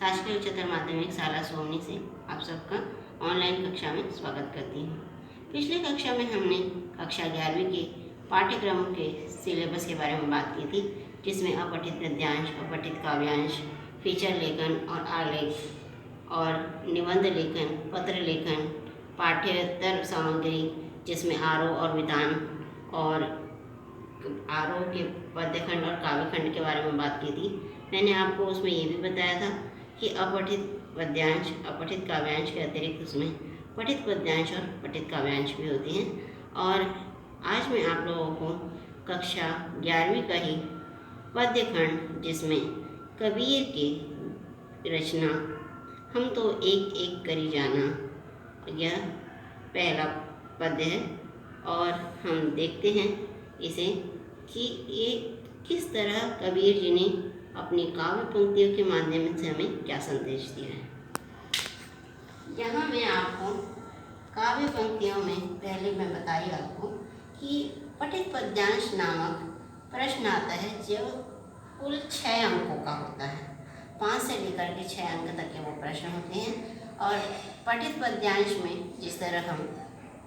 शासकीय उच्चतर माध्यमिक शाला सोमनी से आप सबका ऑनलाइन कक्षा में स्वागत करती हूँ। पिछली कक्षा में हमने कक्षा 11वीं के पाठ्यक्रम के सिलेबस के बारे में बात की थी, जिसमें अपठित गद्यांश, अपठित काव्यांश, फीचर लेखन और आलेख और निबंध लेखन, पत्र लेखन, पाठ्येतर सामग्री जिसमें आरोह और वितान और आरोह के पद्यखंड और काव्यखंड के बारे में बात की थी। मैंने आपको उसमें ये भी बताया था कि अपठित पद्यांश, अपठित काव्यांश के अतिरिक्त उसमें पठित पद्यांश और पठित काव्यांश भी होते हैं। और आज मैं आप लोगों को कक्षा 11वीं का ही पद्यखंड, जिसमें कबीर की रचना हम तो एक एक करी जाना, यह पहला पद्य है। और हम देखते हैं इसे कि ये किस तरह कबीर जी ने अपनी काव्य पंक्तियों के माध्यम से हमें क्या संदेश दिया है। यहाँ मैं आपको काव्य पंक्तियों में पहले मैं बताई आपको कि पठित पद्यांश नामक प्रश्न आता है, जो कुल 6 अंकों का होता है। 5 से लेकर के 6 अंक तक के वो प्रश्न होते हैं। और पठित पद्यांश में जिस तरह हम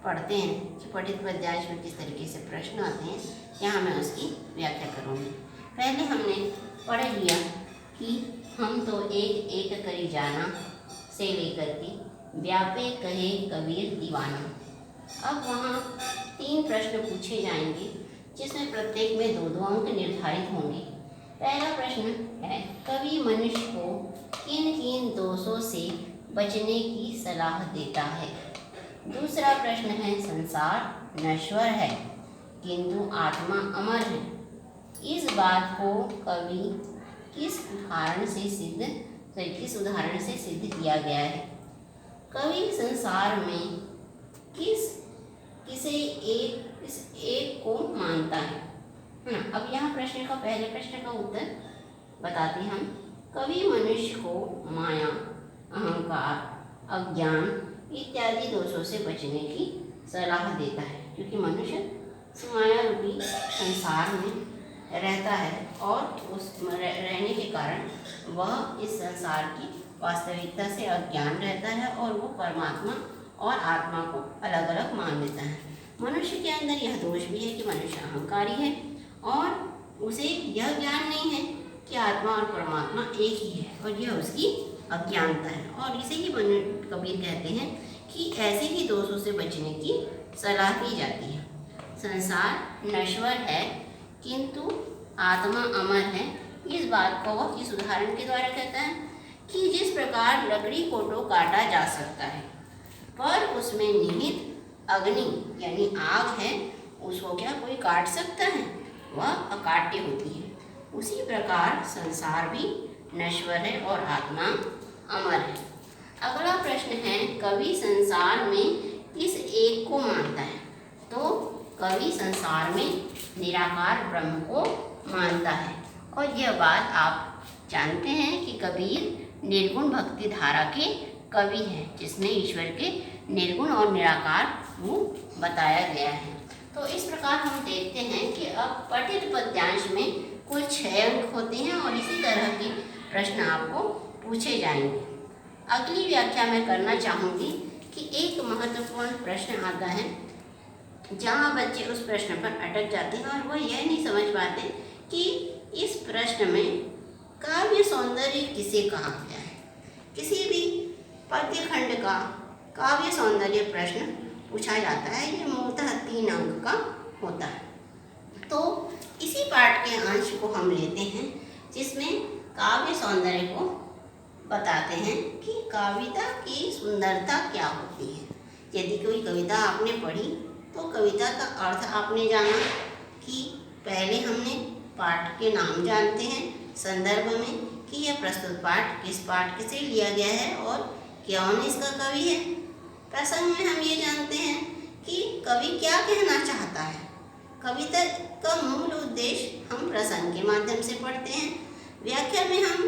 पढ़ते हैं कि पठित पद्यांश में किस तरीके से प्रश्न आते हैं, यहाँ मैं उसकी व्याख्या करूँगी। पहले हमने पढ़ लिया कि हम तो एक एक करी जाना से लेकर के व्यापे कहे कबीर दीवाना। अब वहाँ 3 प्रश्न पूछे जाएंगे, जिसमें प्रत्येक में 2-2 अंक निर्धारित होंगे। पहला प्रश्न है, कवि मनुष्य को किन किन दोषों से बचने की सलाह देता है। दूसरा प्रश्न है, संसार नश्वर है किंतु आत्मा अमर है। इस बात को कवि किस उदाहरण से सिद्ध किया गया है। कवि संसार में किस एक को मानता है ना। अब यहाँ प्रश्न का पहले प्रश्न का उत्तर बताते हम। कवि मनुष्य को माया, अहंकार, अज्ञान इत्यादि दोषों से बचने की सलाह देता है, क्योंकि मनुष्य माया रूपी संसार में रहता है और उस रहने के कारण वह इस संसार की वास्तविकता से अज्ञान रहता है और वो परमात्मा और आत्मा को अलग अलग मान लेता है। मनुष्य के अंदर यह दोष भी है कि मनुष्य अहंकारी है और उसे यह ज्ञान नहीं है कि आत्मा और परमात्मा एक ही है, और यह उसकी अज्ञानता है। और इसे ही कबीर कहते हैं कि ऐसे ही दोषों से बचने की सलाह दी जाती है। संसार नश्वर है किंतु आत्मा अमर है। इस बात को वह किस उदाहरण के द्वारा कहता है कि जिस प्रकार लकड़ी को तो काटा जा सकता है, पर उसमें निहित अग्नि यानी आग है, उसको क्या कोई काट सकता है? वह अकाट्य होती है। उसी प्रकार संसार भी नश्वर है और आत्मा अमर है। अगला प्रश्न है, कवि संसार में किस एक को मानता है। तो कवि संसार में निराकार ब्रह्म को मानता है। और यह बात आप जानते हैं कि कबीर निर्गुण भक्ति धारा के कवि हैं, जिसमें ईश्वर के निर्गुण और निराकार रूप बताया गया है। तो इस प्रकार हम देखते हैं कि अब पठित पद्यांश में कुल 6 अंक होते हैं और इसी तरह के प्रश्न आपको पूछे जाएंगे। अगली व्याख्या मैं करना चाहूँगी कि एक महत्वपूर्ण प्रश्न आता है, जहाँ बच्चे उस प्रश्न पर अटक जाते हैं और वह यह नहीं समझ पाते कि इस प्रश्न में काव्य सौंदर्य किसे कहा गया है। किसी भी पद्यखंड का काव्य सौंदर्य प्रश्न पूछा जाता है, ये मूलतः 3 अंक का होता है। तो इसी पाठ के अंश को हम लेते हैं, जिसमें काव्य सौंदर्य को बताते हैं कि कविता की सुंदरता क्या होती है। यदि कोई कविता आपने पढ़ी तो कविता का अर्थ आपने जाना कि पहले हमने पाठ के नाम जानते हैं संदर्भ में कि यह प्रस्तुत पाठ किस पाठ से लिया गया है और कौन इसका कवि है। प्रसंग में हम ये जानते हैं कि कवि क्या कहना चाहता है। कविता का मूल उद्देश्य हम प्रसंग के माध्यम से पढ़ते हैं। व्याख्या में हम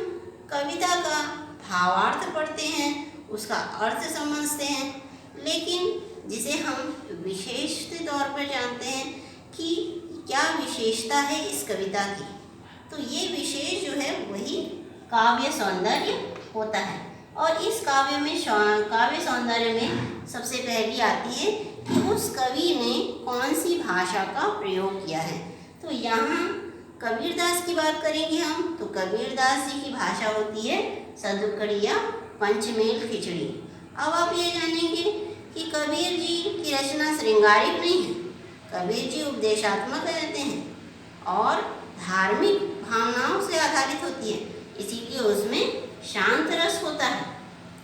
कविता का भावार्थ पढ़ते हैं, उसका अर्थ समझते हैं। लेकिन जिसे हम विशेष तौर पर जानते हैं कि क्या विशेषता है इस कविता की, तो ये विशेष जो है वही काव्य सौंदर्य होता है। और इस काव्य में काव्य सौंदर्य में सबसे पहली आती है कि उस कवि ने कौन सी भाषा का प्रयोग किया है। तो यहाँ कबीरदास की बात करेंगे हम, तो कबीरदास जी की भाषा होती है सदुकड़ी या पंचमेल खिचड़ी। अब आप ये जानेंगे कि कबीर जी की रचना श्रृंगारिक नहीं है, कबीर जी उपदेशात्मक रहते हैं और धार्मिक भावनाओं से आधारित होती है, इसीलिए उसमें शांत रस होता है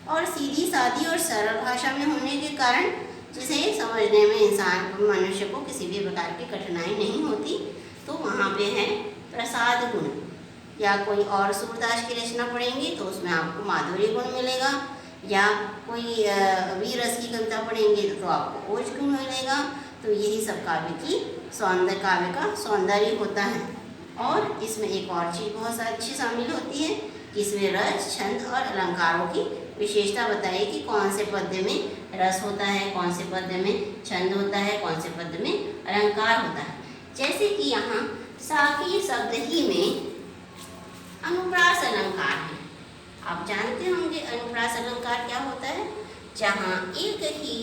और सीधी सादी और सरल भाषा में होने के कारण जिसे समझने में इंसान को, मनुष्य को किसी भी प्रकार की कठिनाई नहीं होती। तो वहाँ पे है प्रसाद गुण। या कोई और सूरदास की रचना पढ़ेंगे तो उसमें आपको माधुर्य गुण मिलेगा, या कोई वीर रस की कविता पढ़ेंगे तो आपको ओज गुण मिलेगा। तो यही सब काव्य का सौंदर्य होता है। और इसमें एक और चीज़ बहुत अच्छी शामिल होती है कि इसमें रस, छंद और अलंकारों की विशेषता बताइए कि कौन से पद्य में रस होता है, कौन से पद्य में छंद होता है, कौन से पद्य में अलंकार होता है। जैसे कि यहाँ साकी शब्द ही में अनुप्रास अलंकार है। आप जानते होंगे अनुप्रास अलंकार क्या होता है, जहाँ एक ही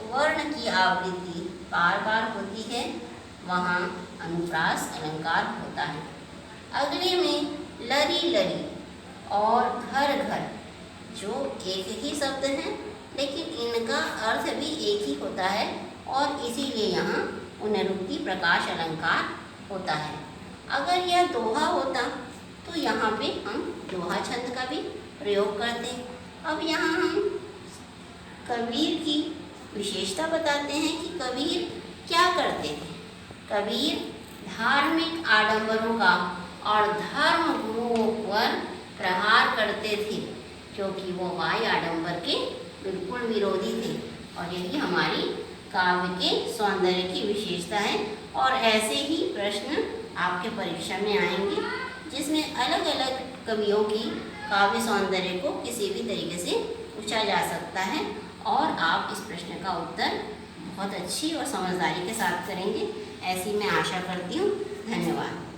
वर्ण की आवृत्ति बार बार होती है वहाँ अनुप्रास अलंकार होता है। अगले में लरी लरी और घर घर, जो एक ही शब्द हैं लेकिन इनका अर्थ भी एक ही होता है और इसीलिए यहाँ पुनरुक्ति प्रकाश अलंकार होता है। अगर यह दोहा होता तो यहाँ पे हम दोहा छंद का भी प्रयोग करते। अब यहाँ हम कबीर की विशेषता बताते हैं कि कबीर क्या करते थे। कबीर धार्मिक आडंबरों का और धर्म गुरुओं पर प्रहार करते थे, क्योंकि वो बाह्य आडंबर के बिल्कुल विरोधी थे। और यही हमारी काव्य के सौंदर्य की विशेषता है। और ऐसे ही प्रश्न आपके परीक्षा में आएंगे जिसमें अलग अलग कवियों की काव्य सौंदर्य को किसी भी तरीके से पूछा जा सकता है और आप इस प्रश्न का उत्तर बहुत अच्छी और समझदारी के साथ करेंगे, ऐसी मैं आशा करती हूँ। धन्यवाद।